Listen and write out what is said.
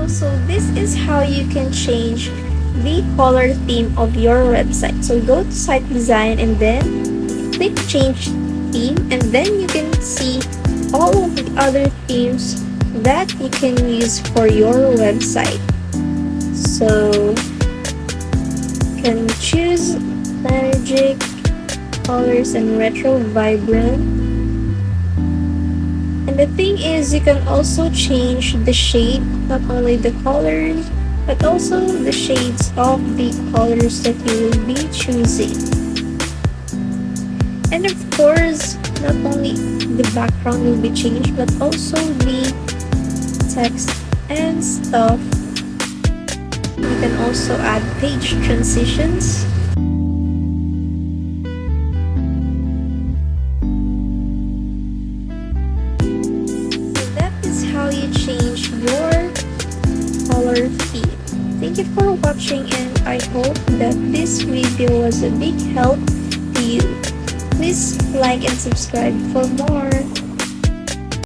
So this is how you can change the color theme of your website. So go to site design and then click change theme, and then you can see all of the other themes that you can use for your website. So you can choose Magic, Colors, and Retro Vibrant. And the thing is, you can also change the shade, not only the colors, but also the shades of the colors that you will be choosing. And of course, not only the background will be changed, but also the text and stuff. You can also add page transitions. How you change your color theme. Thank you for watching, and I hope that this video was a big help to you. Please like and subscribe for more.